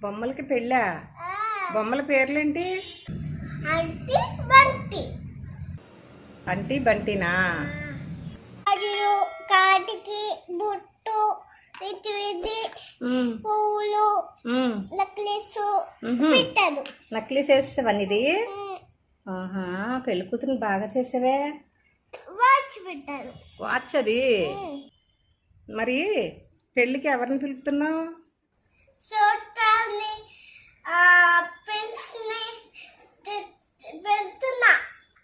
బొమ్మలకి పెళ్ళా? బొమ్మల పేర్లేంటి? ఆంటీ బంటి. అంటీ బంటినా? మరియు కాటికి బుట్టు ఇటువిది పూలు నెక్లెస్ పెట్టాను. నక్లీస్ వేసేవని ఇది? ఆహా, పెళ్లి కూతురు బాగా చేసావే. వాచ్ పెట్టాను. వాచ్ అది. మరి పెళ్ళికి ఎవరిని పిలుస్తున్నావు? చూడటాన్ని పెన్స్ని పెడుతున్నా.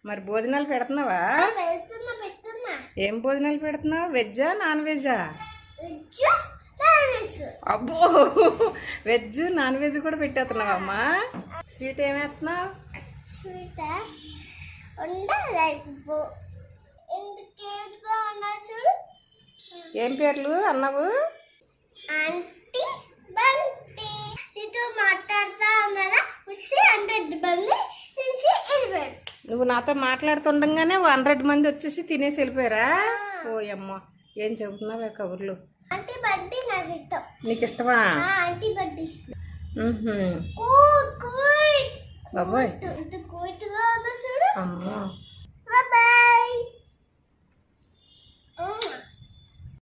మరి భోజనాలు పెడుతున్నావా? పెడుతున్నా. ఏం భోజనాలు పెడుతున్నావు? వెజ్జా నాన్ వెజ్జా? అబ్బో, వెజ్ నాన్ వెజ్ కూడా పెట్టేస్తున్నావా అమ్మా? స్వీట్ ఏమేస్తున్నావు? స్వీట్ చూడు. ఏం పేర్లు అన్నావు? ఆంటీ బంటి. నీతో మాట్లాడుతా ఉన్నారా? వచ్చి 100 మంది తీసి వెళ్ళిపోయాడు. నువ్వు నాతో మాట్లాడుతుండగానే 100 మంది వచ్చేసి తినేసి వెళ్ళిపోయారా? ఓ అమ్మ, ఏం చెబుతున్నావే కబుర్లు? ఆంటీ బంటి నాకు ఇష్టం. నీకు ఇష్టమా? ఆంటీ బంటి. బాబోయ్, చూడు. అమ్మో.